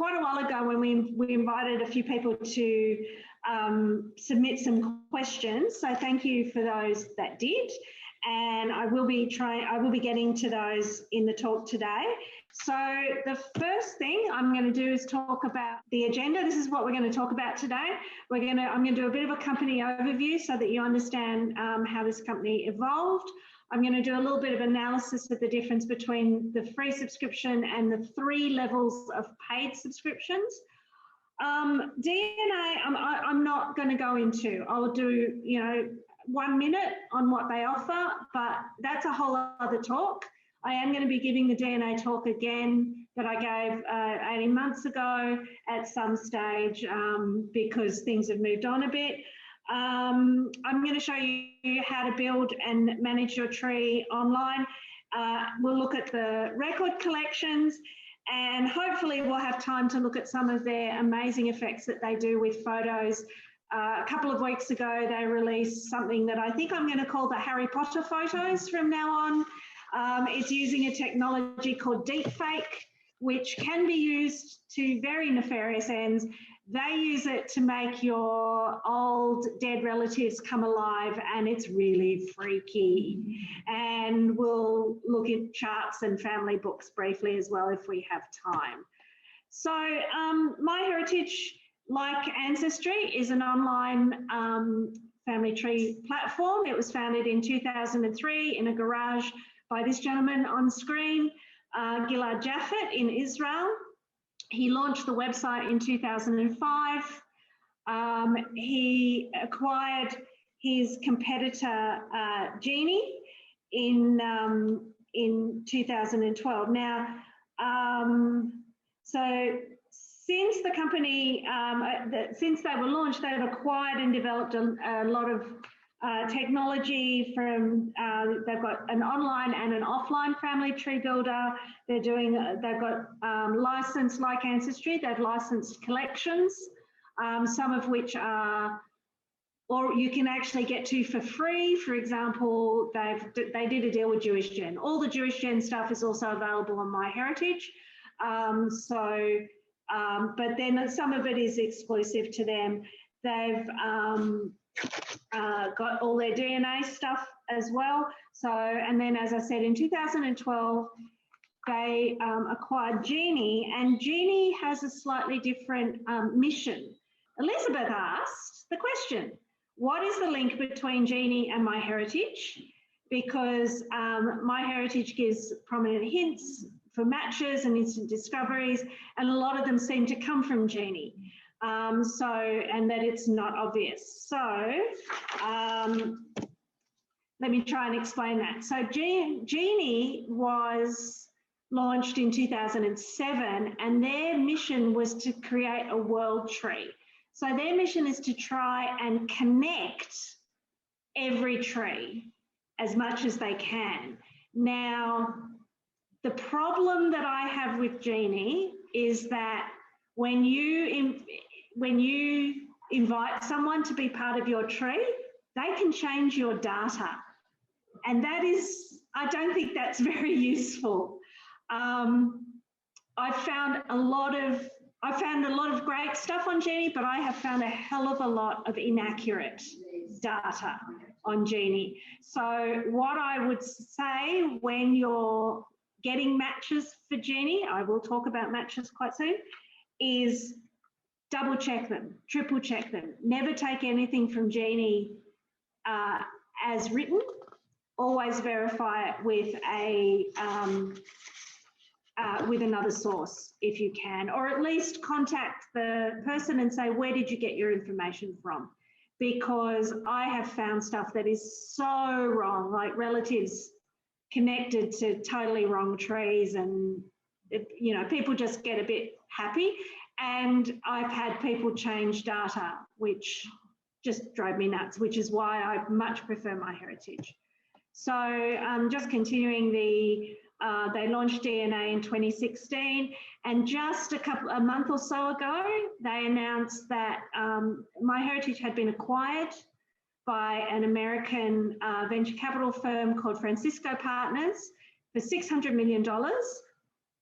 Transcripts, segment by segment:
quite a while ago when we invited a few people to submit some questions. So thank you for those that did. And I will be getting to those in the talk today. So the first thing I'm going to do is talk about the agenda. This is what we're going to talk about today. I'm going to do a bit of a company overview so that you understand how this company evolved. I'm going to do a little bit of analysis of the difference between the free subscription and the 3 levels of paid subscriptions. DNA, I'm not going to go into. I'll do, 1 minute on what they offer, but that's a whole other talk. I am going to be giving the DNA talk again that I gave 18 months ago at some stage because things have moved on a bit. I'm going to show you how to build and manage your tree online. We'll look at the record collections, and hopefully we'll have time to look at some of their amazing effects that they do with photos. A couple of weeks ago, they released something that I think I'm going to call the Harry Potter photos from now on. It's using a technology called deepfake, which can be used to very nefarious ends. They use it to make your old dead relatives come alive, and it's really freaky. And we'll look at charts and family books briefly as well if we have time. So MyHeritage, like Ancestry, is an online family tree platform. It was founded in 2003 in a garage by this gentleman on screen, Gilad Jaffet in Israel. He launched the website in 2005. He acquired his competitor Genie in 2012. Now, so since the company, since they were launched, they've acquired and developed a lot of technology from, they've got an online and an offline family tree builder. They've got licensed, like Ancestry, they've licensed collections, some of which are, or you can actually get to for free. For example, they did a deal with Jewish Gen. All the Jewish Gen stuff is also available on MyHeritage. But then some of it is exclusive to them. They've got all their DNA stuff as well. So, and then as I said, in 2012, they acquired Genie, and Genie has a slightly different mission. Elizabeth asked the question, what is the link between Genie and MyHeritage? Because MyHeritage gives prominent hints for matches and instant discoveries, and a lot of them seem to come from Genie. And that it's not obvious. So let me try and explain that. So Genie was launched in 2007, and their mission was to create a world tree. So their mission is to try and connect every tree as much as they can. Now, the problem that I have with Genie is that when you invite someone to be part of your tree, they can change your data. And that is, I don't think that's very useful. I found a lot of great stuff on Genie, but I have found a hell of a lot of inaccurate data on Genie. So what I would say when you're getting matches for Genie, I will talk about matches quite soon, is double check them, triple check them. Never take anything from Genie as written. Always verify it with another source if you can, or at least contact the person and say, where did you get your information from? Because I have found stuff that is so wrong, like relatives connected to totally wrong trees, and people just get a bit happy. And I've had people change data, which just drove me nuts, which is why I much prefer MyHeritage. So just continuing, they launched DNA in 2016, and just a month or so ago, they announced that MyHeritage had been acquired by an American venture capital firm called Francisco Partners for $600 million.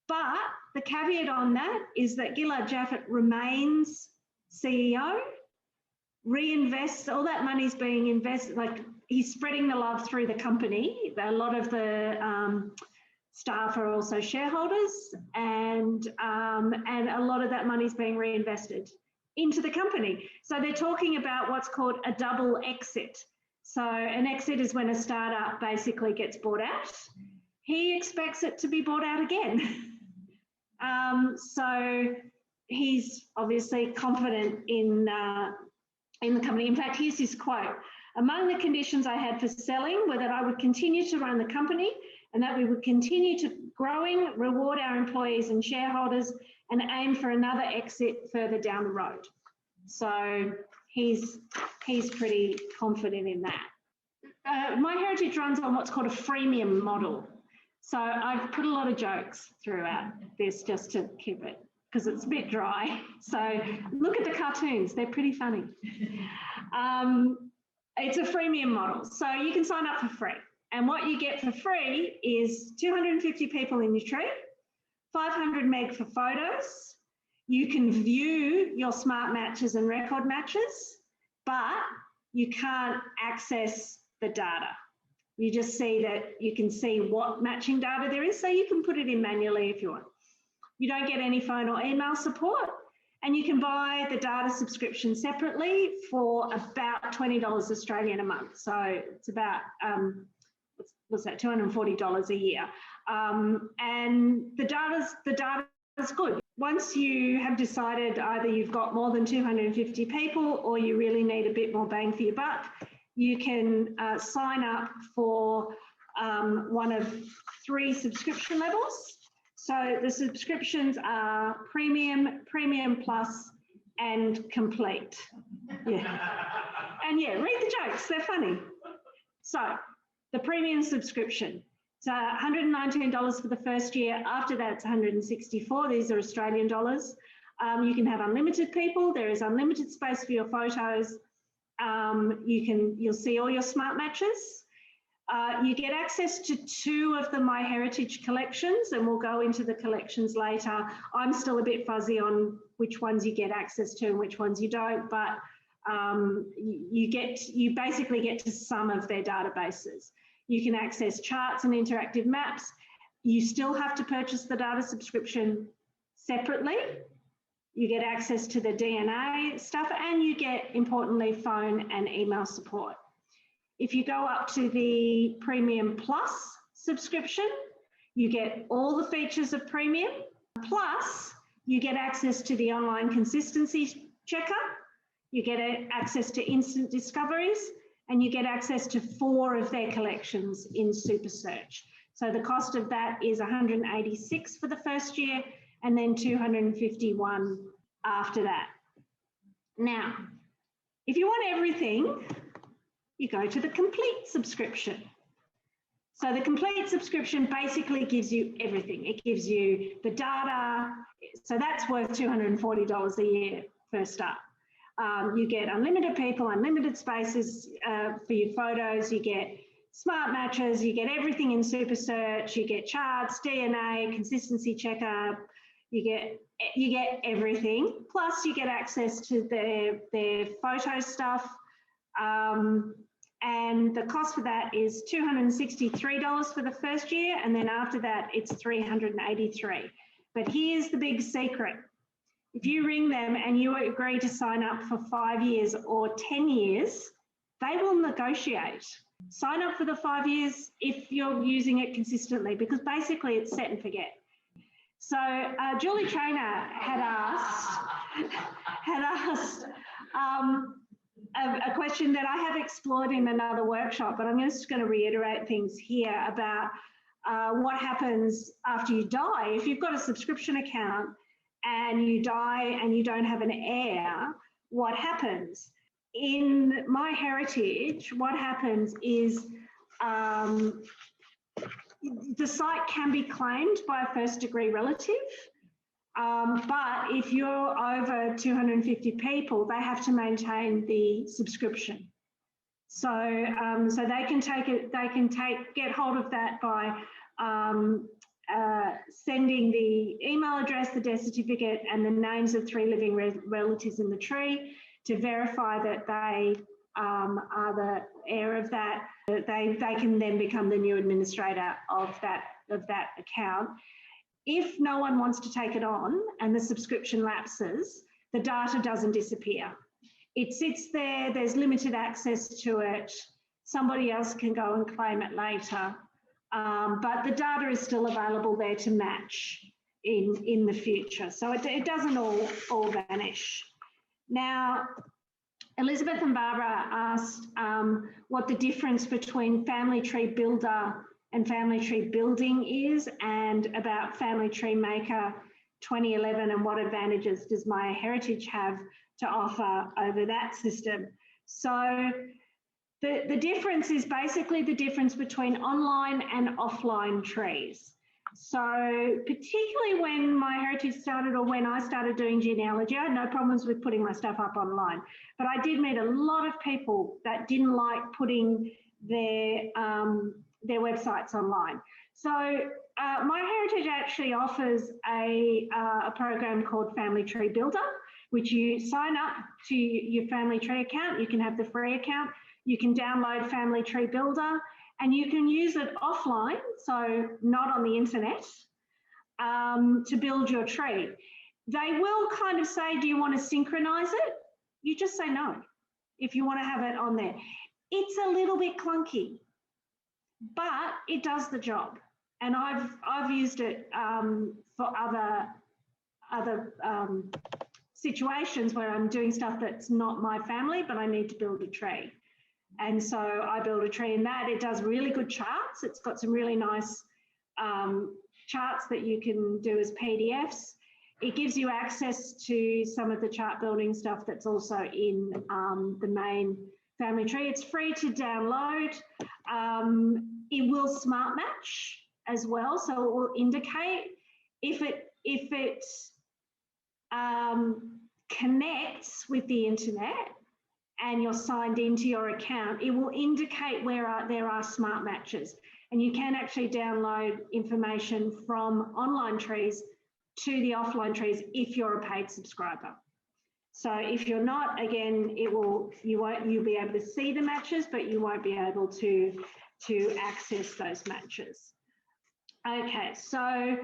But the caveat on that is that Gillard Jaffet remains CEO, reinvests, all that money's being invested, like he's spreading the love through the company. A lot of the staff are also shareholders, and a lot of that money's being reinvested into the company. So they're talking about what's called a double exit. So an exit is when a startup basically gets bought out. He expects it to be bought out again. So he's obviously confident in the company. In fact, here's his quote: "Among the conditions I had for selling were that I would continue to run the company and that we would continue to growing, reward our employees and shareholders, and aim for another exit further down the road." So he's pretty confident in that. MyHeritage runs on what's called a freemium model. So I've put a lot of jokes throughout this just to keep it, because it's a bit dry. So look at the cartoons, they're pretty funny. It's a freemium model. So you can sign up for free. And what you get for free is 250 people in your tree, 500 meg for photos. You can view your smart matches and record matches, but you can't access the data. You just see that you can see what matching data there is, so you can put it in manually if you want. You don't get any phone or email support, and you can buy the data subscription separately for about $20 Australian a month. So it's about, what's that, $240 a year. And the data's good. Once you have decided either you've got more than 250 people or you really need a bit more bang for your buck, you can sign up for one of 3 subscription levels. So the subscriptions are Premium, Premium Plus, and Complete. Yeah. And yeah, read the jokes, they're funny. So the Premium subscription, it's $119 for the first year. After that, it's $164. These are Australian dollars. You can have unlimited people. There is unlimited space for your photos. You'll see all your smart matches. You get access to 2 of the MyHeritage collections, and we'll go into the collections later. I'm still a bit fuzzy on which ones you get access to and which ones you don't, but you basically get to some of their databases. You can access charts and interactive maps. You still have to purchase the data subscription separately. You get access to the DNA stuff, and you get, importantly, phone and email support. If you go up to the Premium Plus subscription, you get all the features of Premium, plus you get access to the online consistency checker, you get access to instant discoveries, and you get access to 4 of their collections in Super Search. So the cost of that is $186 for the first year, and then $251 after that. Now, if you want everything, you go to the Complete subscription. So the Complete subscription basically gives you everything. It gives you the data, so that's worth $240 a year first up. You get unlimited people, unlimited spaces for your photos, you get smart matches, you get everything in Super Search, you get charts, DNA, consistency checker, you get everything. Plus you get access to their photo stuff. And the cost for that is $263 for the first year, and then after that it's $383. But here's the big secret. If you ring them and you agree to sign up for 5 years or 10 years, they will negotiate. Sign up for the 5 years if you're using it consistently, because basically it's set and forget. So Julie Trainer had asked a question that I have explored in another workshop, but I'm just going to reiterate things here about what happens after you die. If you've got a subscription account and you die and you don't have an heir, what happens? In MyHeritage, what happens is the site can be claimed by a first-degree relative, but if you're over 250 people, they have to maintain the subscription. So, so they can take it. They can get hold of that by sending the email address, the death certificate, and the names of 3 living relatives in the tree to verify that they are the heir of that. They can then become the new administrator of that account. If no one wants to take it on and the subscription lapses, the data doesn't disappear. It sits there, there's limited access to it. Somebody else can go and claim it later. But the data is still available there to match in the future. So it doesn't all vanish. Now, Elizabeth and Barbara asked what the difference between Family Tree Builder and Family Tree Building is, and about Family Tree Maker 2011 and what advantages does MyHeritage have to offer over that system. So the difference is basically the difference between online and offline trees. So particularly when MyHeritage started, or when I started doing genealogy, I had no problems with putting my stuff up online. But I did meet a lot of people that didn't like putting their websites online. So MyHeritage actually offers a program called Family Tree Builder, which you sign up to your Family Tree account. You can have the free account. You can download Family Tree Builder, and you can use it offline, so not on the internet, to build your tree. They will kind of say, do you want to synchronize it? You just say no if you want to have it on there. It's a little bit clunky, but it does the job. And I've used it for other situations where I'm doing stuff that's not my family, but I need to build a tree. And so I build a tree in that. It does really good charts. It's got some really nice charts that you can do as PDFs. It gives you access to some of the chart building stuff that's also in the main family tree. It's free to download. It will smart match as well, so it will indicate if it connects with the internet and you're signed into your account, it will indicate where there are smart matches. And you can actually download information from online trees to the offline trees if you're a paid subscriber. So if you're not, again, you'll be able to see the matches, but you won't be able to access those matches. Okay, so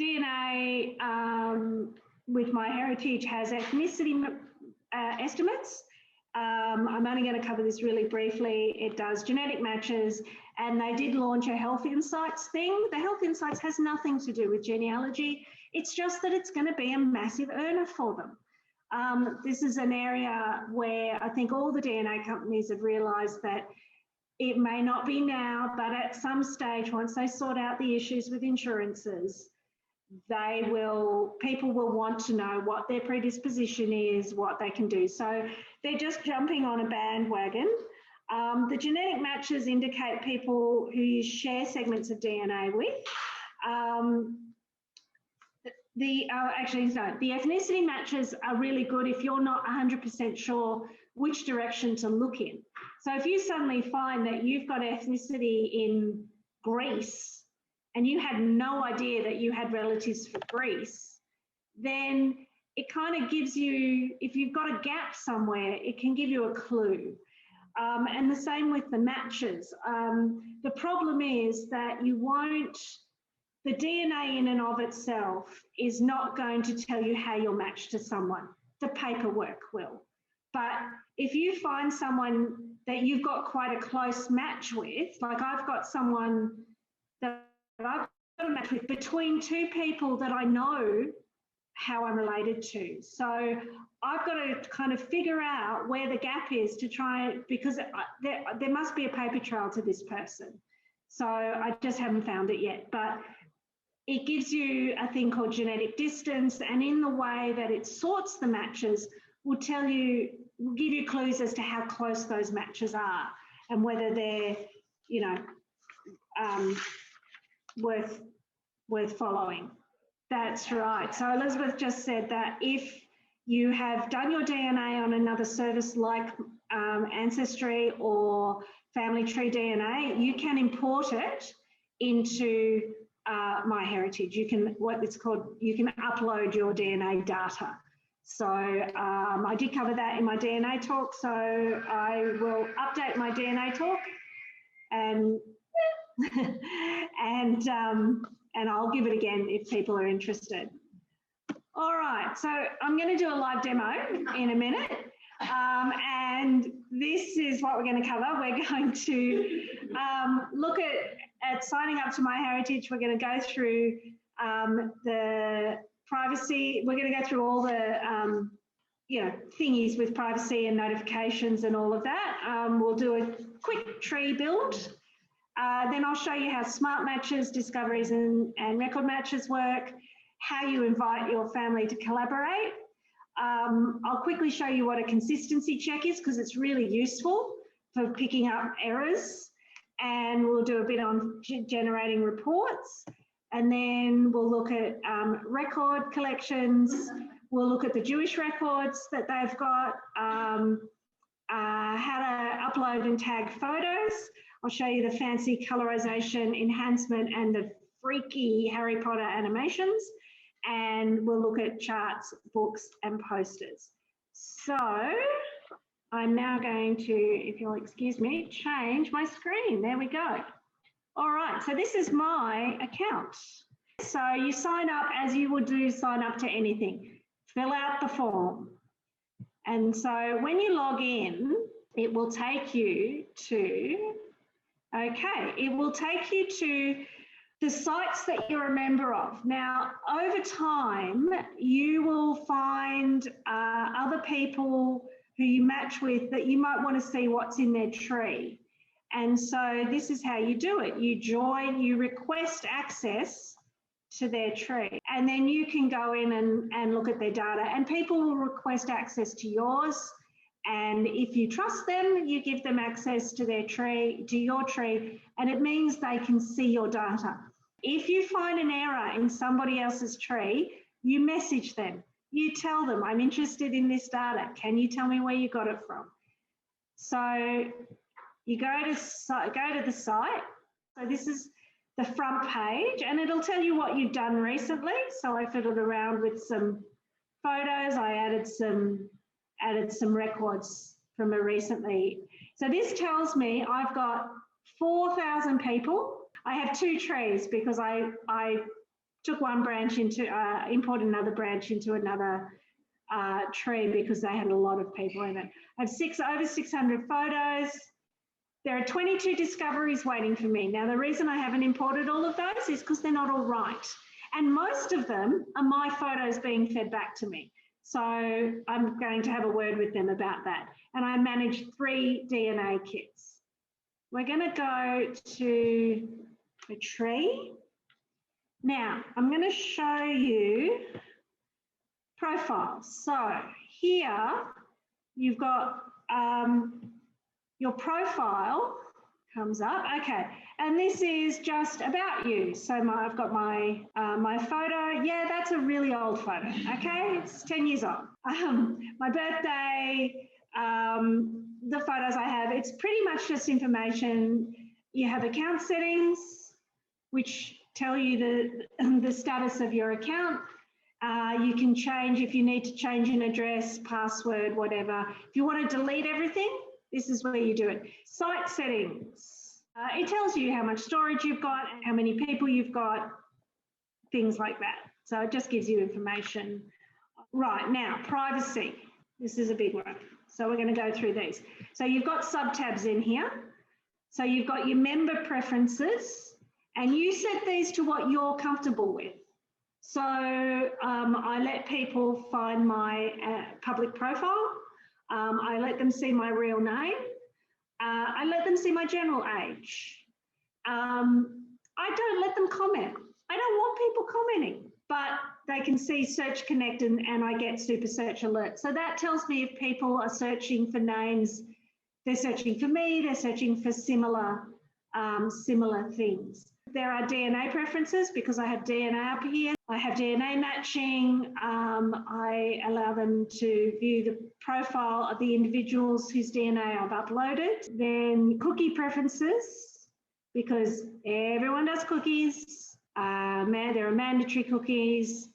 DNA with MyHeritage has ethnicity estimates. I'm only going to cover this really briefly. It does genetic matches, and they did launch a Health Insights thing. The Health Insights has nothing to do with genealogy. It's just that it's going to be a massive earner for them. This is an area where I think all the DNA companies have realised that it may not be now, but at some stage, once they sort out the issues with insurances, people will want to know what their predisposition is, what they can do. So they're just jumping on a bandwagon. The genetic matches indicate people who you share segments of DNA with. The ethnicity matches are really good if you're not 100% sure which direction to look in. So if you suddenly find that you've got ethnicity in Greece and you had no idea that you had relatives for Greece, then it kind of gives you, if you've got a gap somewhere, it can give you a clue. And the same with the matches. The problem is that the DNA in and of itself is not going to tell you how you're matched to someone. The paperwork will. But if you find someone that you've got quite a close match with, like I've got someone that I've got a match with between two people that I know how I'm related to. So I've got to kind of figure out where the gap is to try, because there must be a paper trail to this person. So I just haven't found it yet. But it gives you a thing called genetic distance, and in the way that it sorts the matches will give you clues as to how close those matches are and whether they're, worth following. That's right. So Elizabeth just said that if you have done your DNA on another service like Ancestry or Family Tree DNA, you can import it into MyHeritage. You can, what it's called, you can upload your DNA data. So I did cover that in my DNA talk, so I will update my DNA talk and and I'll give it again if people are interested. All right, so I'm going to do a live demo in a minute, and this is what we're going to cover. We're going to look at signing up to MyHeritage. We're going to go through the privacy. We're going to go through all the thingies with privacy and notifications and all of that. We'll do a quick tree build. Then I'll show you how smart matches, discoveries and record matches work, how you invite your family to collaborate. I'll quickly show you what a consistency check is because it's really useful for picking up errors. And we'll do a bit on generating reports. And then we'll look at record collections. We'll look at the Jewish records that they've got, how to upload and tag photos. I'll show you the fancy colorization, enhancement, and the freaky Harry Potter animations. And we'll look at charts, books, and posters. So I'm now going to, if you'll excuse me, change my screen. There we go. All right, so this is my account. So you sign up as you would do sign up to anything. Fill out the form. And so when you log in, it will take you to, it will take you to the sites that you're a member of. Now, over time, you will find other people who you match with that you might want to see what's in their tree. And so this is how you do it. You join, you request access to their tree, and then you can go in and look at their data, and people will request access to yours. And if you trust them, you give them access to their tree, to your tree, and it means they can see your data. If you find an error in somebody else's tree, you message them. You tell them, I'm interested in this data. Can you tell me where you got it from? So you go to the site. So this is the front page, and it'll tell you what you've done recently. So I fiddled around with some photos. I added some records from a recently. So this tells me I've got 4,000 people. I have 2 trees because I took one branch into, imported another branch into another tree because they had a lot of people in it. I have over 600 photos. There are 22 discoveries waiting for me. Now, the reason I haven't imported all of those is because they're not all right. And most of them are my photos being fed back to me. So I'm going to have a word with them about that. And I manage 3 DNA kits. We're going to go to a tree. Now, I'm going to show you profiles. So here you've got your profile comes up. Okay, and this is just about you. So I've got my my photo. Yeah, that's a really old photo. Okay, it's 10 years old. My birthday, the photos I have. It's pretty much just information. You have account settings, which tell you the status of your account. You can change if you need to change an address, password, whatever. If you want to delete everything, this is where you do it. Site settings. It tells you how much storage you've got, how many people you've got, things like that. So it just gives you information. Right, now, privacy. This is a big one. So we're going to go through these. So you've got subtabs in here. So you've got your member preferences, and you set these to what you're comfortable with. So I let people find my public profile. I let them see my real name. I let them see my general age. I don't let them comment. I don't want people commenting, but they can see Search Connect and I get Super Search Alert. So that tells me if people are searching for names, they're searching for me, they're searching for similar things. There are DNA preferences because I have DNA up here. I have DNA matching. I allow them to view the profile of the individuals whose DNA I've uploaded. Then cookie preferences, because everyone does cookies. There are mandatory cookies,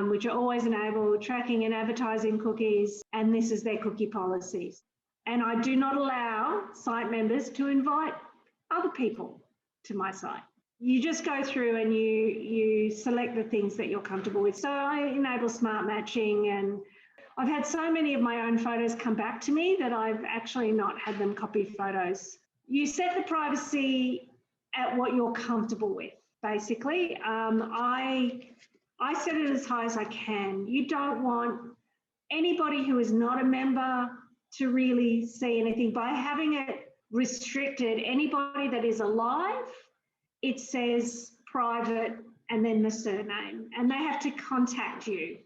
which are always enabled, tracking and advertising cookies, and this is their cookie policies. And I do not allow site members to invite other people to my site. You just go through and you select the things that you're comfortable with. So I enable smart matching, and I've had so many of my own photos come back to me that I've actually not had them copy photos. You set the privacy at what you're comfortable with, basically. I set it as high as I can. You don't want anybody who is not a member to really see anything. By having it restricted, anybody that is alive, it says private and then the surname, and they have to contact you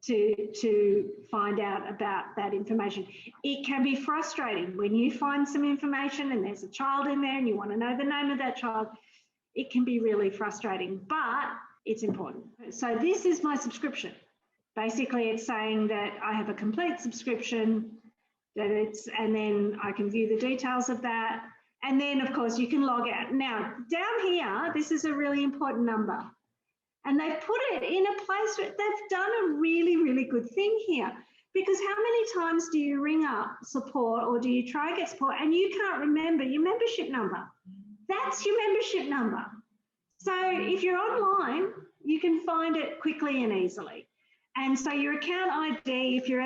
to find out about that information. It can be frustrating when you find some information and there's a child in there and you want to know the name of that child. It can be really frustrating, but it's important. So this is my subscription. Basically, it's saying that I have a complete subscription, and then I can view the details of that. And then, of course, you can log out. Now, down here, this is a really important number. And they've put it in a place where they've done a really, really good thing here. Because how many times do you ring up support or do you try to get support and you can't remember your membership number? That's your membership number. So if you're online, you can find it quickly and easily. And so your account ID, if you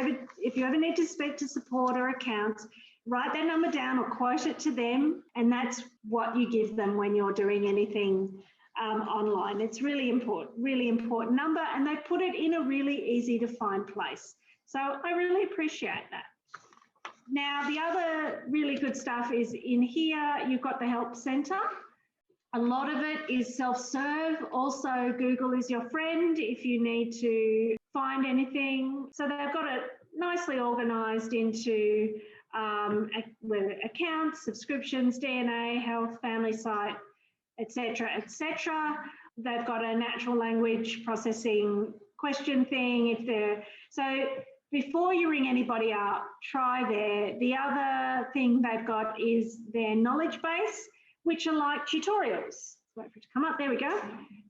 ever need to speak to support or accounts, write that number down or quote it to them, and that's what you give them when you're doing anything online. It's really important number, and they put it in a really easy to find place. So I really appreciate that. Now, the other really good stuff is in here, you've got the help center. A lot of it is self-serve. Also, Google is your friend if you need to find anything. So they've got it nicely organized into accounts, subscriptions, DNA, health, family site, etc., etc. They've got a natural language processing question thing. So before you ring anybody up, try there. The other thing they've got is their knowledge base, which are like tutorials. Wait for it to come up, there we go.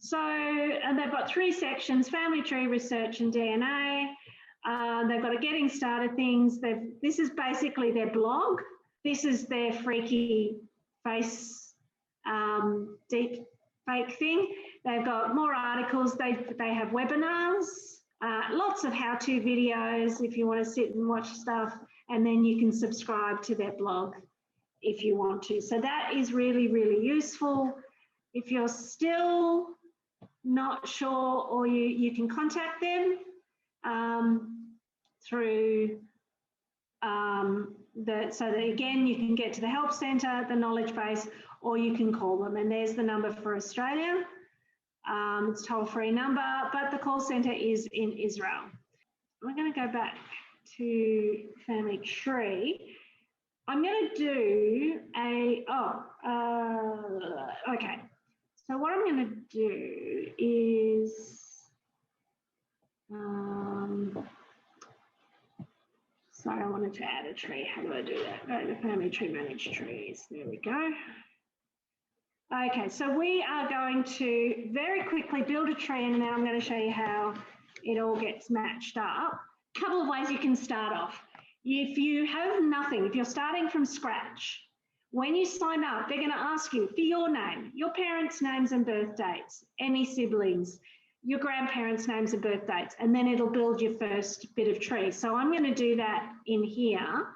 So, and they've got 3 sections, family tree, research and DNA. They've got a getting started things. This is basically their blog. This is their freaky face deep fake thing. They've got more articles. They have webinars, lots of how-to videos if you want to sit and watch stuff, and then you can subscribe to their blog if you want to. So that is really, really useful. If you're still not sure, or you can contact them through so that again, you can get to the help centre, the knowledge base, or you can call them. And there's the number for Australia. It's a toll-free number, but the call centre is in Israel. I'm going to go back to Family Tree. I'm going to do okay. So what I'm going to do is, sorry, I wanted to add a tree. How do I do that? Go to Family Tree, Manage Trees. There we go. Okay, so we are going to very quickly build a tree, and then I'm going to show you how it all gets matched up. A couple of ways you can start off. If you have nothing, if you're starting from scratch, when you sign up, they're going to ask you for your name, your parents' names and birth dates, any siblings, your grandparents' names and birth dates, and then it'll build your first bit of tree. So I'm going to do that in here.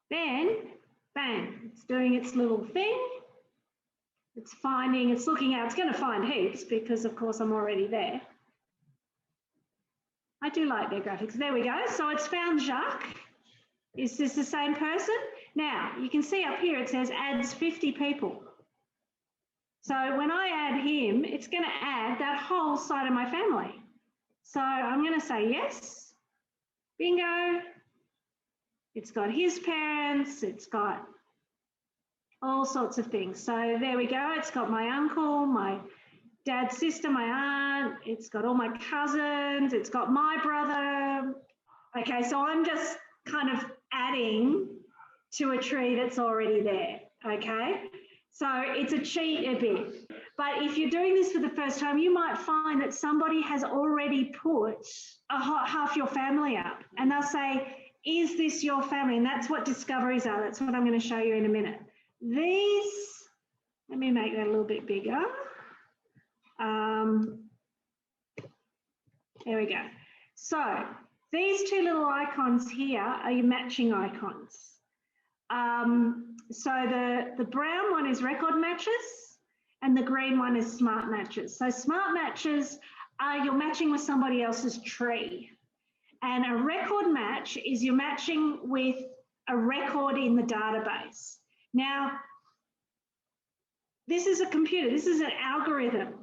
Then, bang, it's doing its little thing. It's finding, it's looking out, it's going to find heaps because, of course, I'm already there. I do like their graphics. There we go. So it's found Jacques. Is this the same person? Now, you can see up here it says adds 50 people. So when I add him, it's going to add that whole side of my family. So I'm going to say yes. Bingo. It's got his parents, it's got all sorts of things. So there we go. It's got my uncle, my dad's sister, my aunt. It's got all my cousins. It's got my brother. Okay, so I'm just kind of adding to a tree that's already there, okay? So it's a cheat a bit. But if you're doing this for the first time, you might find that somebody has already put half your family up, and they'll say, is this your family? And that's what discoveries are. That's what I'm going to show you in a minute. These, let me make that a little bit bigger. There we go. So these two little icons here are your matching icons. So the brown one is record matches and the green one is smart matches. So smart matches are you're matching with somebody else's tree. And a record match is you're matching with a record in the database. Now, this is a computer, this is an algorithm.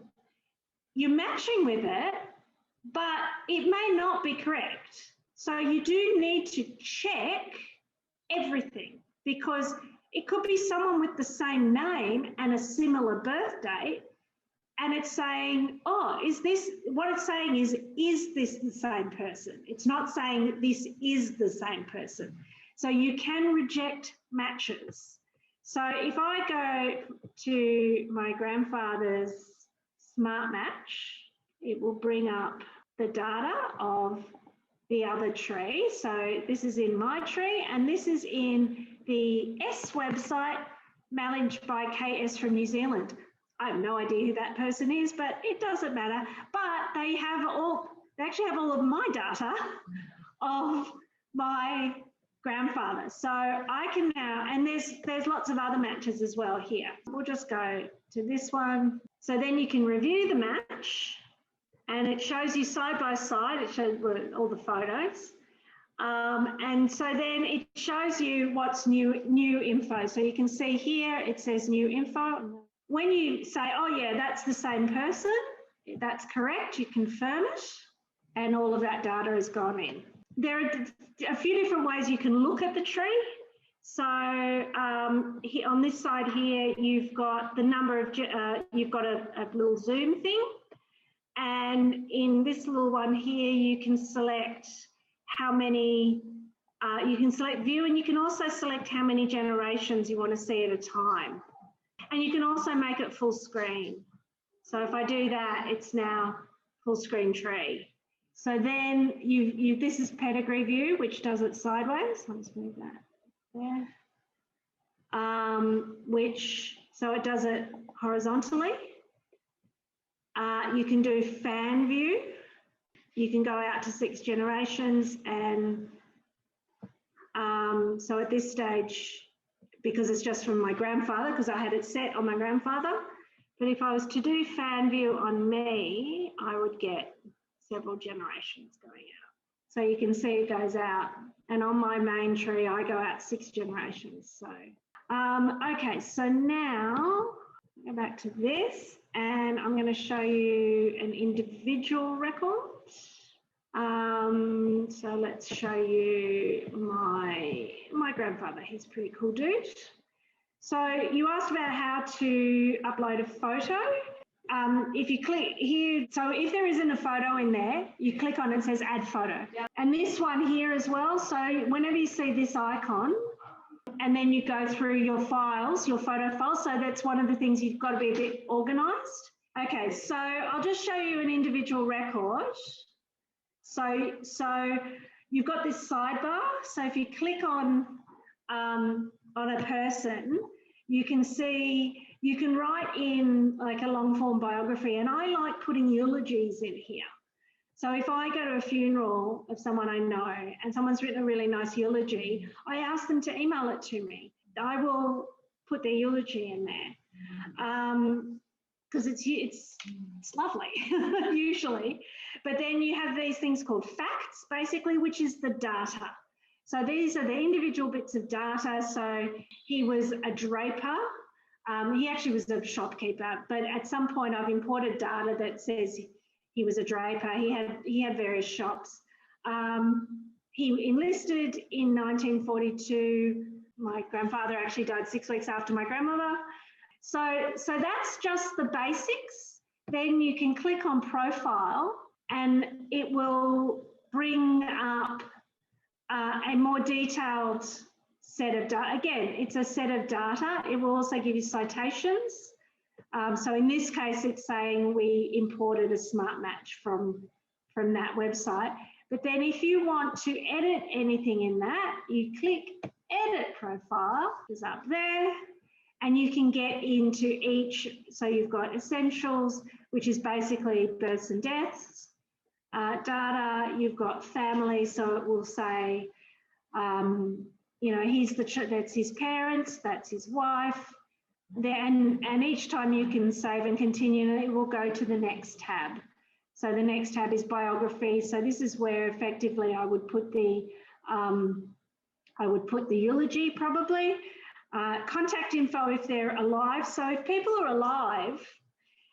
You're matching with it, but it may not be correct. So you do need to check everything, because it could be someone with the same name and a similar birth date, and it's saying, oh, is this, what it's saying is this the same person? It's not saying that this is the same person. So you can reject matches. So if I go to my grandfather's smart match, it will bring up the data of the other tree. So this is in my tree, and this is in the S website managed by KS from New Zealand. I have no idea who that person is, but it doesn't matter. But they actually have all of my data of my grandfather. So I can now, and there's lots of other matches as well here. We'll just go to this one. So then you can review the match, and it shows you side by side. It shows all the photos. And so then it shows you what's new info. So you can see here, it says new info. When you say, oh yeah, that's the same person, that's correct, you confirm it, and all of that data has gone in. There are a few different ways you can look at the tree. So here, on this side here, you've got the number of, you've got a little zoom thing. And in this little one here, you can select how many, you can select view, and you can also select how many generations you want to see at a time. And you can also make it full screen. So if I do that, it's now full screen tree. So then this is Pedigree View, which does it sideways. Let's move that there. So it does it horizontally. You can do fan view. You can go out to 6 generations, and so at this stage, because it's just from my grandfather, because I had it set on my grandfather, but if I was to do fan view on me, I would get several generations going out. So you can see it goes out, and on my main tree, I go out 6 generations. So, okay, so now go back to this, and I'm going to show you an individual record. So let's show you my grandfather. He's a pretty cool dude. So you asked about how to upload a photo. If you click here, so if there isn't a photo in there, you click on it, it says add photo. Yep. And this one here as well. So whenever you see this icon, and then you go through your files, your photo files. So that's one of the things you've got to be a bit organized. Okay, so I'll just show you an individual record. So you've got this sidebar. So if you click on a person, you can see, you can write in like a long form biography, and I like putting eulogies in here. So if I go to a funeral of someone I know and someone's written a really nice eulogy, I ask them to email it to me. I will put their eulogy in there. Because it's lovely, usually. But then you have these things called facts, basically, which is the data. So these are the individual bits of data. So he was a draper. He actually was a shopkeeper, but at some point I've imported data that says he was a draper. He had various shops. he enlisted in 1942. My grandfather actually died 6 weeks after my grandmother. So that's just the basics. Then you can click on profile and it will bring up a more detailed set of data. Again, it's a set of data. It will also give you citations. So in this case, it's saying we imported a smart match from that website. But then if you want to edit anything in that, you click edit profile, is up there, and you can get into each. So you've got essentials, which is basically births and deaths. Data, you've got family, so it will say, you know, that's his parents, that's his wife. And each time you can save and continue, it will go to the next tab. So the next tab is biography. So this is where effectively I would put the eulogy probably. Contact info if they're alive. So if people are alive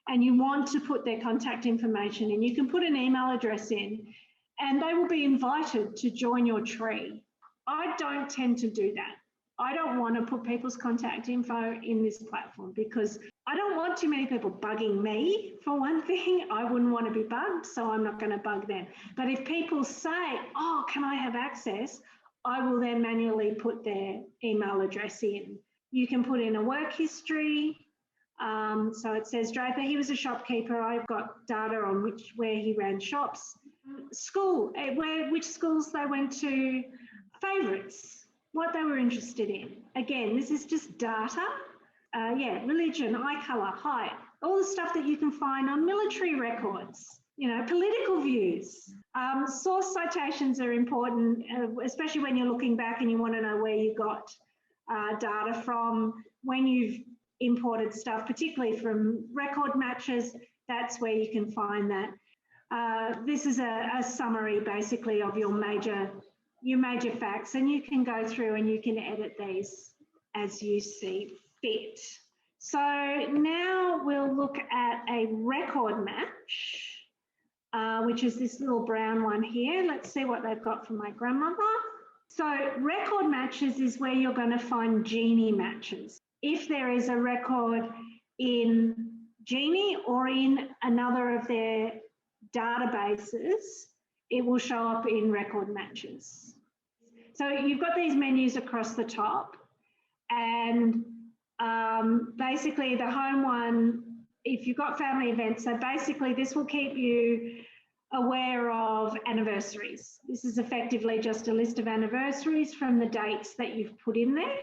and you want to put their contact information in, you can put an email address in and they will be invited to join your tree. I don't tend to do that. I don't want to put people's contact info in this platform because I don't want too many people bugging me, for one thing. I wouldn't want to be bugged, so I'm not going to bug them. But if people say, oh, can I have access? I will then manually put their email address in. You can put in a work history. So it says Draper, he was a shopkeeper. I've got data on where he ran shops. School, which schools they went to, favourites, what they were interested in. Again, this is just data. Yeah, religion, eye colour, height, all the stuff that you can find on military records, you know, political views. Source citations are important, especially when you're looking back and you want to know where you got data from, when you've imported stuff, particularly from record matches. That's where you can find that. This is a summary basically of your major facts, and you can go through and you can edit these as you see fit. So now we'll look at a record match, which is this little brown one here. Let's see what they've got for my grandmother. So record matches is where you're going to find Genie matches. If there is a record in Genie or in another of their databases, it will show up in record matches. So you've got these menus across the top, and basically the home one, if you've got family events, so basically this will keep you aware of anniversaries. This is effectively just a list of anniversaries from the dates that you've put in there.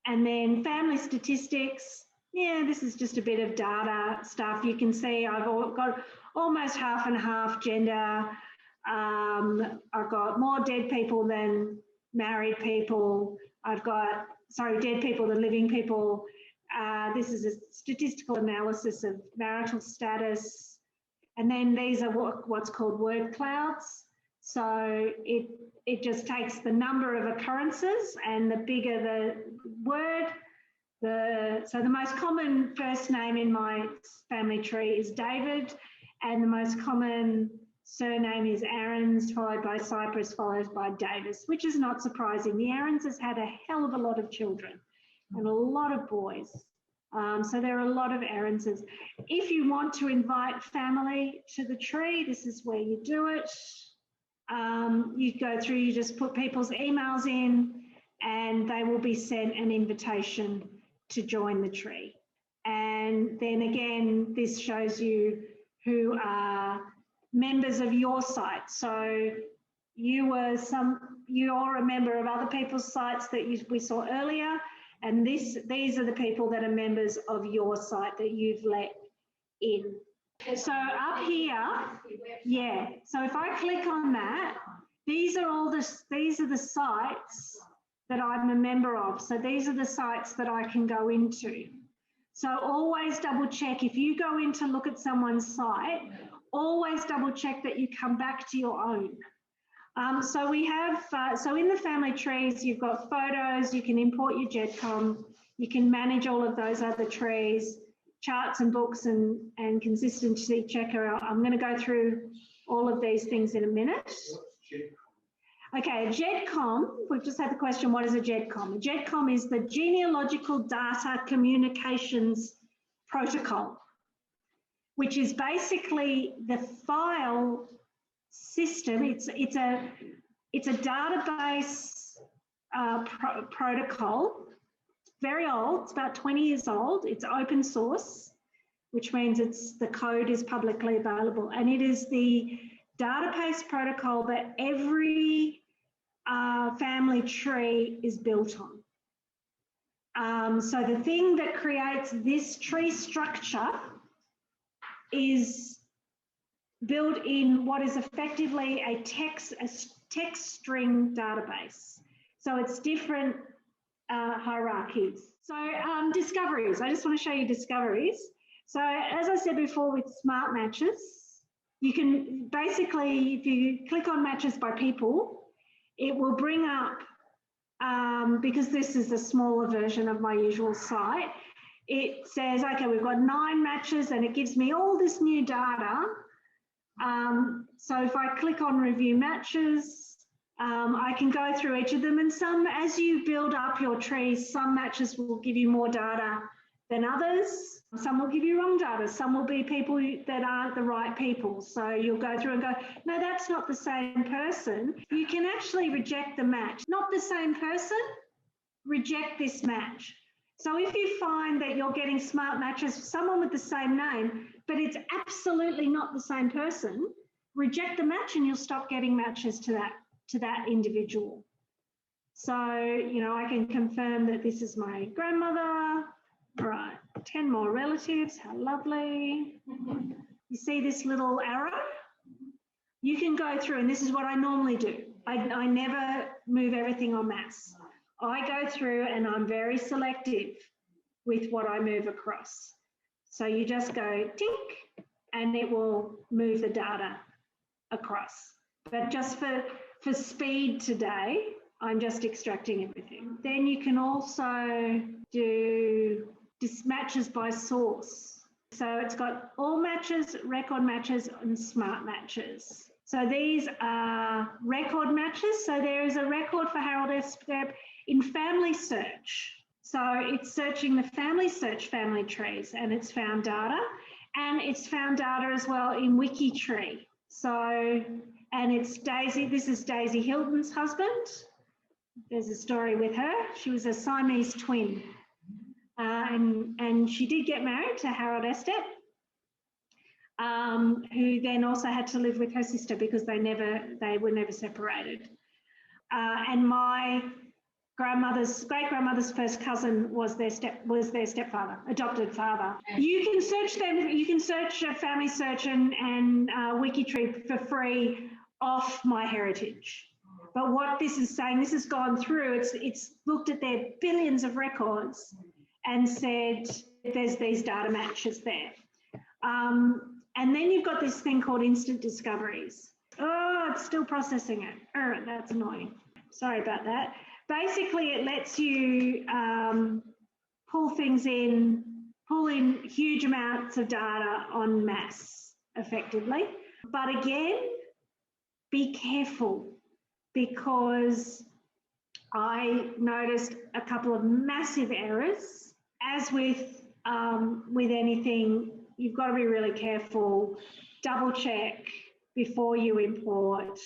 And then family statistics, yeah, this is just a bit of data stuff. You can see I've got almost half and half gender. I've got more dead people than married people. I've got, sorry, dead people than living people. This is a statistical analysis of marital status. And then these are what's called word clouds. So it just takes the number of occurrences, and the bigger the word, so the most common first name in my family tree is David, and the most common surname is Aarons, followed by Cyprus, followed by Davis, which is not surprising. The Aarons has had a hell of a lot of children and a lot of boys. So there are a lot of Aaronses. If you want to invite family to the tree, this is where you do it. You go through, you just put people's emails in, and they will be sent an invitation to join the tree. And then again, this shows you who are members of your site. So you're a member of other people's sites that we saw earlier, and these are the people that are members of your site that you've let in. So up here, yeah, so if I click on that, these are the sites that I'm a member of. So these are the sites that I can go into. So always double check, if you go in to look at someone's site, always double check that you come back to your own. So we have, so in the family trees, you've got photos, you can import your JEDCOM, you can manage all of those other trees, charts and books and consistency checker. I'm going to go through all of these things in a minute. Okay, JEDCOM, we've just had the question, what is a JEDCOM? A JEDCOM is the Genealogical Data Communications Protocol, which is basically the file system. It's a database protocol. It's very old. It's about 20 years old. It's open source, which means the code is publicly available, and it is the database protocol that every family tree is built on. So the thing that creates this tree structure is built in what is effectively a text string database. So it's different hierarchies. So discoveries, I just want to show you discoveries. So as I said before with smart matches, you can basically, if you click on matches by people, it will bring up, because this is a smaller version of my usual site, it says, okay, we've got 9 matches and it gives me all this new data. So if I click on review matches, I can go through each of them, and some, as you build up your trees, some matches will give you more data than others. Some will give you wrong data. Some will be people that aren't the right people. So you'll go through and go, no, that's not the same person. You can actually reject the match. Not the same person, reject this match. So if you find that you're getting smart matches, someone with the same name, but it's absolutely not the same person, reject the match and you'll stop getting matches to that individual. So, you know, I can confirm that this is my grandmother. All right, 10 more relatives, how lovely. You see this little arrow? You can go through, and this is what I normally do. I never move everything en masse. I go through and I'm very selective with what I move across. So you just go tink and it will move the data across. But just for speed today, I'm just extracting everything. Then you can also do matches by source. So it's got all matches, record matches, and smart matches. So these are record matches. So there is a record for Harold Estep in family search. So it's searching the family search family trees, and it's found data. And it's found data as well in WikiTree. So, and it's Daisy, this is Daisy Hilton's husband. There's a story with her. She was a Siamese twin. And she did get married to Harold Estep, who then also had to live with her sister because they were never separated. And my great-grandmother's first cousin was their stepfather, adopted father. You can search them. You can search family search and WikiTree for free off MyHeritage. But what this is saying, this has gone through. It's looked at their billions of records and said there's these data matches there. And then you've got this thing called instant discoveries. Oh, it's still processing it. Oh, that's annoying. Sorry about that. Basically, it lets you pull things in, pull in huge amounts of data en masse effectively. But again, be careful, because I noticed a couple of massive errors. As with anything, you've got to be really careful. Double check before you import.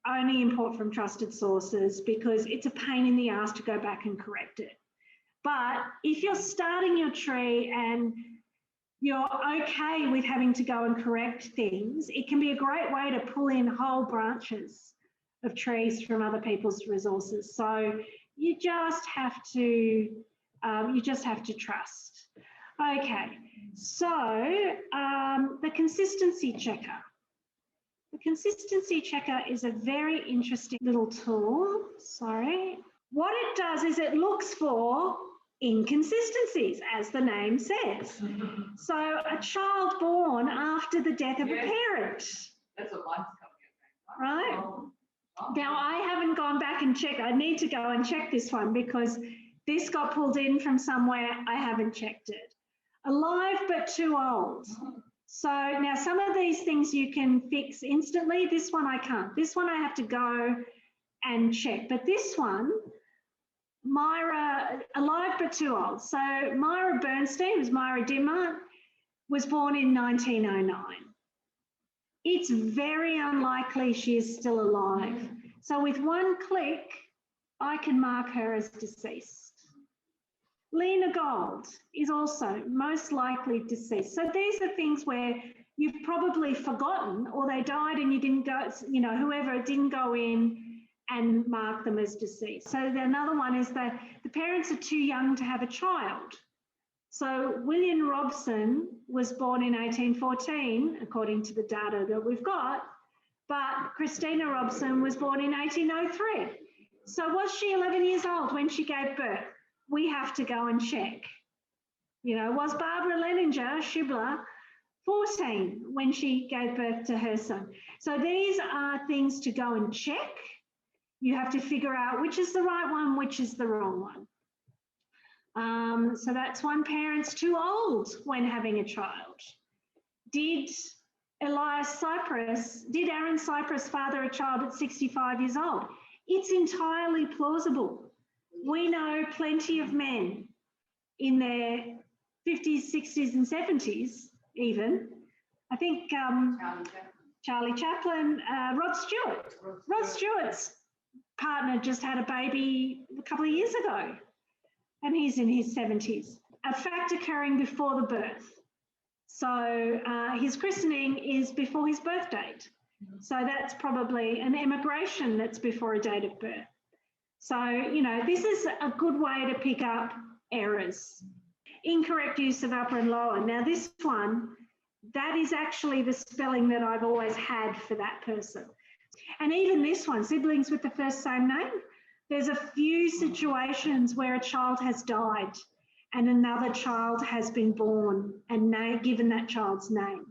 Only import from trusted sources, because it's a pain in the ass to go back and correct it. But if you're starting your tree and you're okay with having to go and correct things, it can be a great way to pull in whole branches of trees from other people's resources. So you just have to trust. Okay, so the consistency checker. The consistency checker is a very interesting little tool. Sorry. What it does is it looks for inconsistencies, as the name says. So a child born after the death of a parent. That's what mine's coming up, right? Now, I haven't gone back and checked. I need to go and check this one because this got pulled in from somewhere. I haven't checked it. Alive but too old. So now some of these things you can fix instantly. This one I can't. This one I have to go and check. But this one, Myra, alive but too old. So Myra Bernstein, was Myra Dimmer, was born in 1909. It's very unlikely she is still alive. So with one click, I can mark her as deceased. Lena Gold is also most likely deceased. So these are things where you've probably forgotten, or they died and you didn't go, you know, whoever didn't go in and mark them as deceased. So another one is that the parents are too young to have a child. So William Robson was born in 1814, according to the data that we've got, but Christina Robson was born in 1803. So was she 11 years old when she gave birth? We have to go and check. You know, was Barbara Leninger Schubler 14 when she gave birth to her son? So these are things to go and check. You have to figure out which is the right one, which is the wrong one. So that's one, parent's too old when having a child. Did Aaron Cypress father a child at 65 years old? It's entirely plausible. We know plenty of men in their 50s, 60s and 70s even. I think Charlie Chaplin, Rod Stewart. Rod Stewart's partner just had a baby a couple of years ago and he's in his 70s. A fact occurring before the birth. So his christening is before his birth date. So that's probably an emigration that's before a date of birth. So, you know, this is a good way to pick up errors. Incorrect use of upper and lower. Now this one, that is actually the spelling that I've always had for that person. And even this one, siblings with the first same name, there's a few situations where a child has died and another child has been born and given that child's name.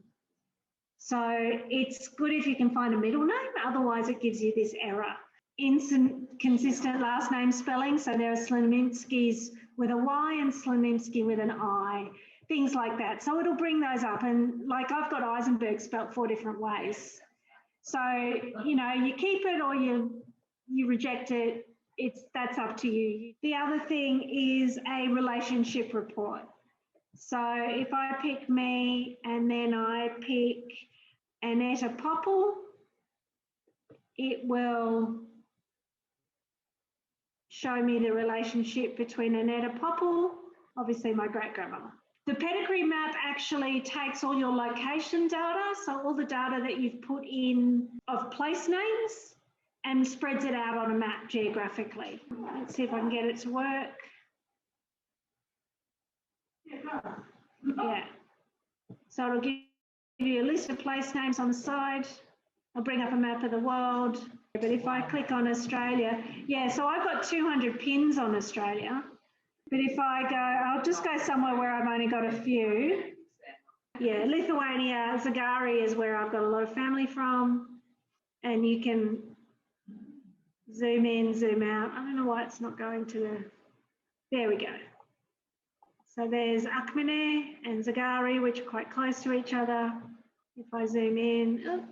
So it's good if you can find a middle name, otherwise it gives you this error. Inconsistent last name spelling, so there are Slonimskis with a Y and Slonimsky with an I, things like that. So it'll bring those up, and like I've got Eisenberg spelt 4 different ways. So, you know, you keep it or you reject it, that's up to you. The other thing is a relationship report. So if I pick me and then I pick Annetta Popple, it will show me the relationship between Annetta Popple, obviously my great-grandmother. The pedigree map actually takes all your location data, so all the data that you've put in of place names, and spreads it out on a map geographically. Let's see if I can get it to work. Yeah. So it'll give you a list of place names on the side. I'll bring up a map of the world. But if I click on Australia, yeah, so I've got 200 pins on Australia. But if I go, I'll just go somewhere where I've only got a few. Yeah, Lithuania, Zagari is where I've got a lot of family from. And you can zoom in, zoom out. I don't know why it's not going to the, there we go. So there's Akmene and Zagari, which are quite close to each other. If I zoom in, oh.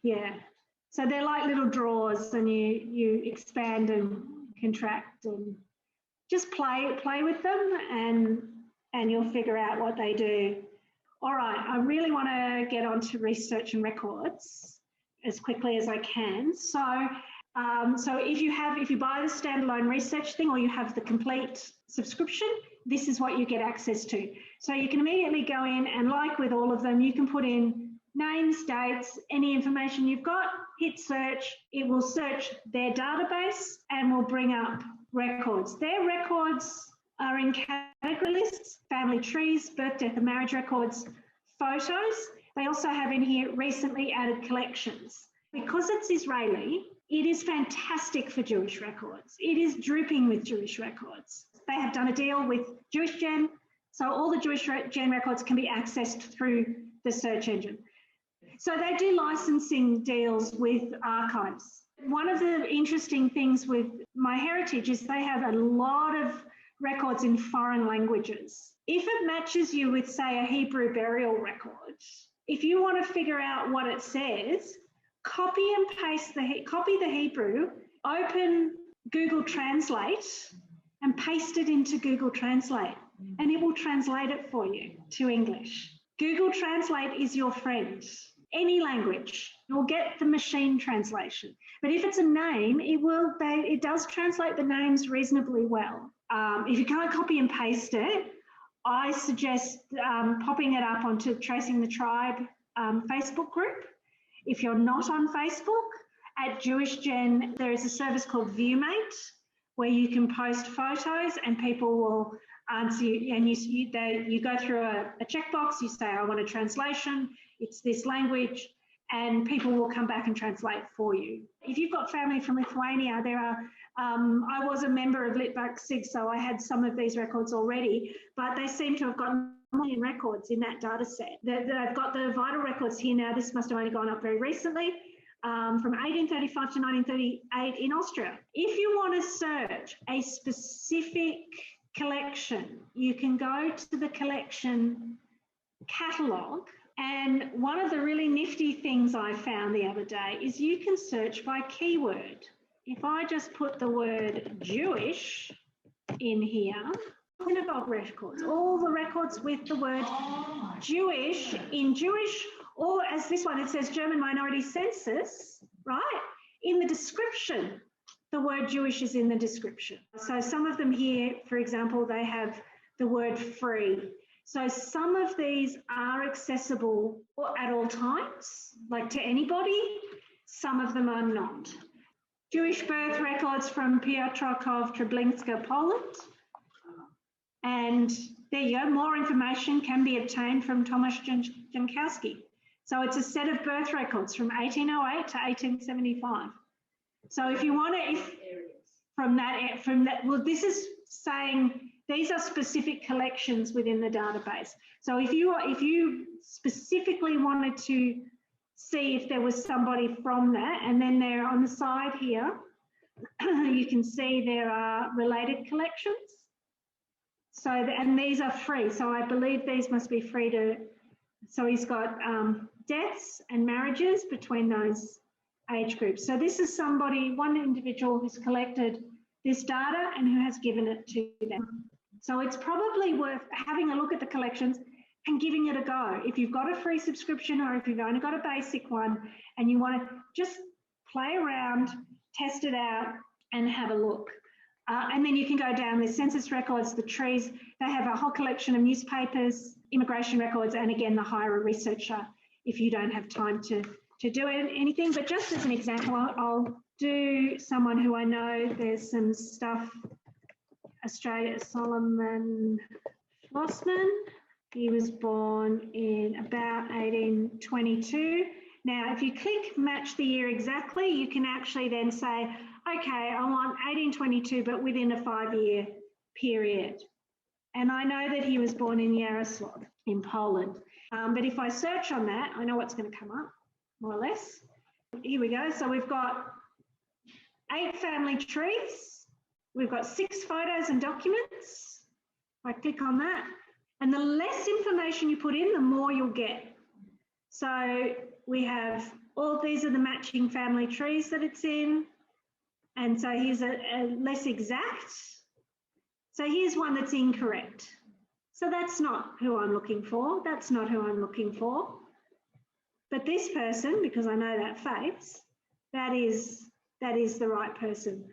Yeah, so they're like little drawers, and you expand and contract and just play with them, and you'll figure out what they do. All right, I really want to get on to research and records as quickly as I can. So if you buy the standalone research thing or you have the complete subscription, this is what you get access to. So you can immediately go in and, like with all of them, you can put in names, dates, any information you've got, hit search. It will search their database and will bring up records. Their records are in category lists, family trees, birth, death and marriage records, photos. They also have in here recently added collections. Because it's Israeli, it is fantastic for Jewish records. It is dripping with Jewish records. They have done a deal with Jewish Gen, so all the Jewish Gen records can be accessed through the search engine. So they do licensing deals with archives. One of the interesting things with MyHeritage is they have a lot of records in foreign languages. If it matches you with, say, a Hebrew burial record, if you want to figure out what it says, copy the Hebrew, open Google Translate and paste it into Google Translate, and it will translate it for you to English. Google Translate is your friend. Any language, you'll get the machine translation. But if it's a name, it does translate the names reasonably well. If you can't copy and paste it, I suggest popping it up onto Tracing the Tribe Facebook group. If you're not on Facebook, at Jewish Gen, there is a service called ViewMate, where you can post photos and people will answer you, and you go through a checkbox, you say, I want a translation, it's this language, and people will come back and translate for you. If you've got family from Lithuania, there are, I was a member of Litvak-SIG, so I had some of these records already, but they seem to have gotten a million records in that data set. They've got the vital records here now. This must have only gone up very recently, from 1835 to 1938 in Austria. If you want to search a specific collection, you can go to the collection catalogue, and one of the really nifty things I found the other day is you can search by keyword. If I just put the word Jewish in here, synagogue records, all the records with the word Jewish in Jewish, or as this one, it says German Minority Census, right? In the description, the word Jewish is in the description. So some of them here, for example, they have the word free. So some of these are accessible at all times, like to anybody. Some of them are not. Jewish birth records from Piotrków, Treblinka, Poland. And there you go, more information can be obtained from Tomasz Jankowski. So it's a set of birth records from 1808 to 1875. So if you want to, from that, well, this is saying these are specific collections within the database. So if you specifically wanted to see if there was somebody from that, and then there on the side here, you can see there are related collections. So, and these are free. So I believe these must be free to, so he's got deaths and marriages between those age groups. So this is somebody, one individual who's collected this data and who has given it to them. So it's probably worth having a look at the collections and giving it a go. If you've got a free subscription or if you've only got a basic one and you want to just play around, test it out and have a look. And then you can go down the census records, the trees, they have a whole collection of newspapers, immigration records, and again, the hire a researcher if you don't have time to do anything. But just as an example, I'll do someone who I know. There's some stuff, Australia, Solomon Schlossman. He was born in about 1822. Now, if you click match the year exactly, you can actually then say, okay, I want 1822, but within a 5-year period. And I know that he was born in Yaroslavl in Poland. But if I search on that, I know what's going to come up, more or less. Here we go. So we've got 8 family trees. We've got 6 photos and documents. I click on that. And the less information you put in, the more you'll get. So we have all these are the matching family trees that it's in. And so here's a less exact. So here's one that's incorrect. So that's not who I'm looking for. That's not who I'm looking for. But this person, because I know that face, that is the right person.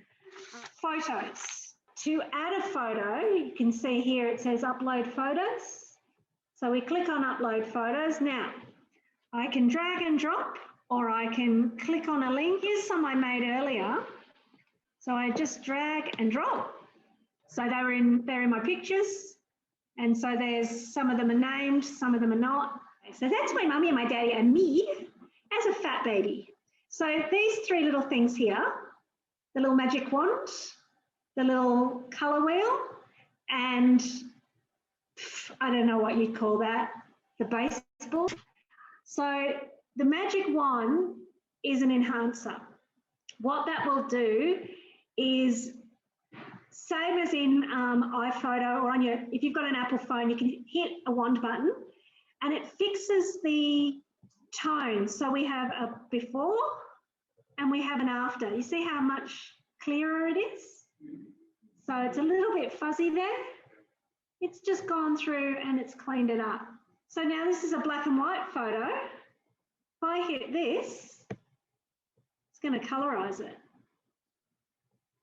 Photos. To add a photo, you can see here it says upload photos. So we click on upload photos. Now, I can drag and drop, or I can click on a link. Here's some I made earlier. So I just drag and drop. So they're in my pictures. And so there's some of them are named, some of them are not. So that's my mummy and my daddy and me as a fat baby. So these 3 little things here, the little magic wand, the little colour wheel, and I don't know what you'd call that, the baseball. So the magic wand is an enhancer. What that will do is, same as in iPhoto or on your, if you've got an Apple phone, you can hit a wand button and it fixes the tone. So we have a before and we have an after. You see how much clearer it is? So it's a little bit fuzzy there. It's just gone through and it's cleaned it up. So now this is a black and white photo. If I hit this, it's going to colorize it.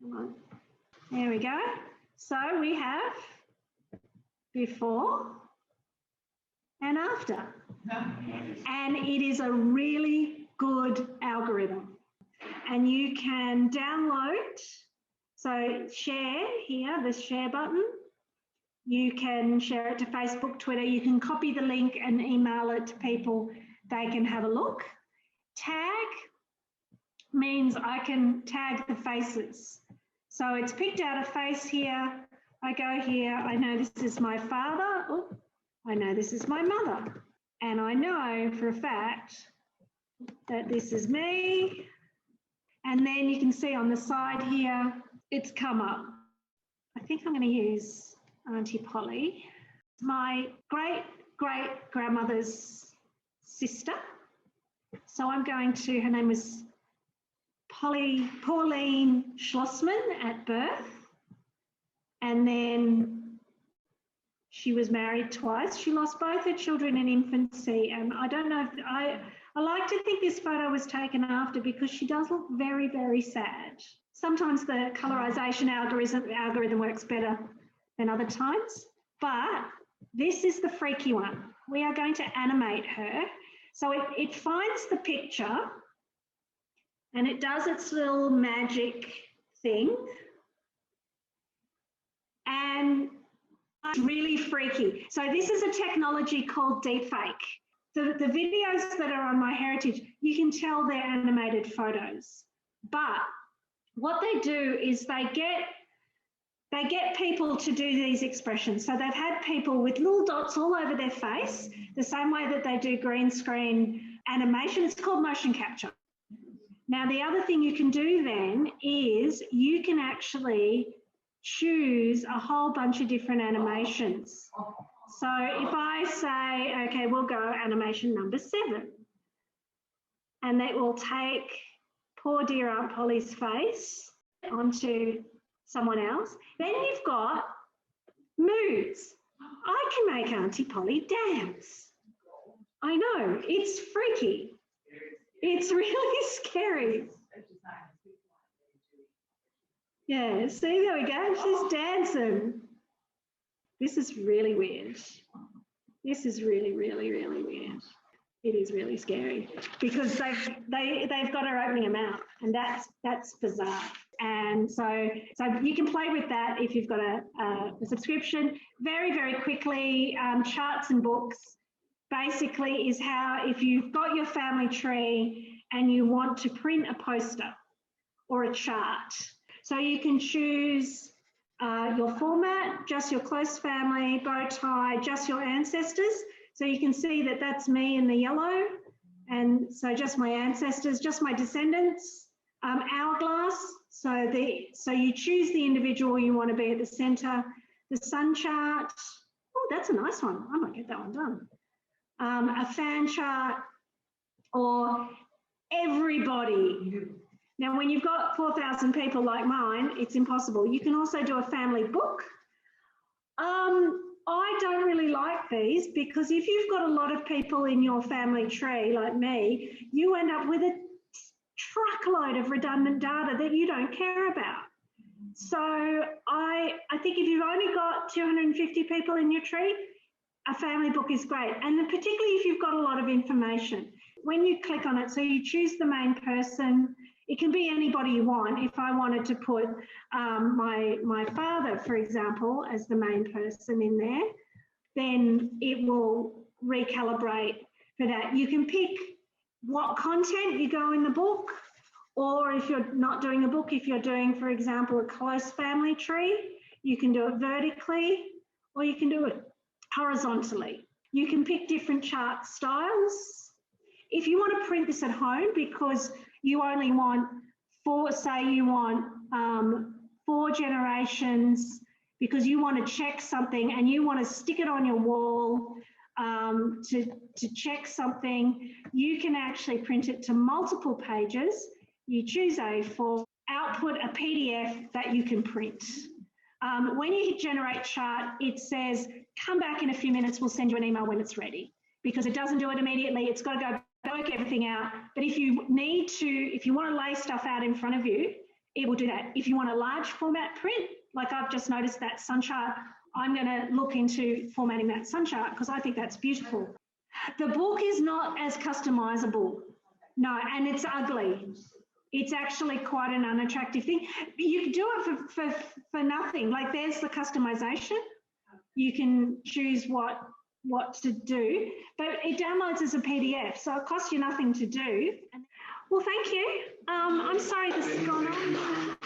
Come on. There we go. So we have before and after. And it is a really good algorithm. And you can download, so share here, the share button. You can share it to Facebook, Twitter. You can copy the link and email it to people. They can have a look. Tag means I can tag the faces. So it's picked out a face here. I go here. I know this is my father. Oh, I know this is my mother. And I know for a fact that this is me. And then you can see on the side here, it's come up. I think I'm going to use Auntie Polly. My great-great-grandmother's sister. So I'm going to, her name was Pauline Schlossman at birth. And then she was married twice. She lost both her children in infancy. And I don't know, if I like to think this photo was taken after because she does look very, very sad. Sometimes the colorization algorithm works better than other times, but this is the freaky one. We are going to animate her. So it finds the picture and it does its little magic thing. And it's really freaky. So this is a technology called deepfake. The videos that are on MyHeritage, you can tell they're animated photos. But what they do is they get people to do these expressions. So they've had people with little dots all over their face, the same way that they do green screen animation. It's called motion capture. Now, the other thing you can do then is you can actually choose a whole bunch of different animations. So if I say, okay, we'll go animation number 7, and that will take poor dear Aunt Polly's face onto someone else. Then you've got moods. I can make Auntie Polly dance. I know, it's freaky. It's really scary. Yeah, see, there we go, she's dancing. This is really weird. This is really, really, really weird. It is really scary because they've got her opening her mouth, and that's bizarre. And so you can play with that if you've got a subscription. Very, very quickly, charts and books basically is how, if you've got your family tree and you want to print a poster or a chart, so you can choose your format, just your close family, bow tie, just your ancestors. So you can see that that's me in the yellow, and so just my ancestors, just my descendants. Hourglass, so you choose the individual you want to be at the centre. The sun chart, oh, that's a nice one. I might get that one done. A fan chart, or everybody. Now, when you've got 4,000 people like mine, it's impossible. You can also do a family book. I don't really like these because if you've got a lot of people in your family tree, like me, you end up with a truckload of redundant data that you don't care about. So I think if you've only got 250 people in your tree, a family book is great. And particularly if you've got a lot of information. When you click on it, so you choose the main person. It can be anybody you want. If I wanted to put my father, for example, as the main person in there, then it will recalibrate for that. You can pick what content you go in the book, or if you're not doing a book, if you're doing, for example, a close family tree, you can do it vertically or you can do it horizontally. You can pick different chart styles. If you want to print this at home because you only want 4 generations, because you want to check something and you want to stick it on your wall to check something, you can actually print it to multiple pages. You choose A4, output a PDF that you can print. When you hit generate chart, it says, come back in a few minutes, we'll send you an email when it's ready, because it doesn't do it immediately. It's got to go work everything out. But if you need to, if you want to lay stuff out in front of you, it will do that. If you want a large format print, like I've just noticed that sun chart, I'm going to look into formatting that sun chart because I think that's beautiful. The book is not as customizable. No, and it's ugly. It's actually quite an unattractive thing. You can do it for nothing. Like there's the customization. You can choose what to do, but it downloads as a PDF, so it costs you nothing to do. Well, thank you. I'm sorry this has gone on.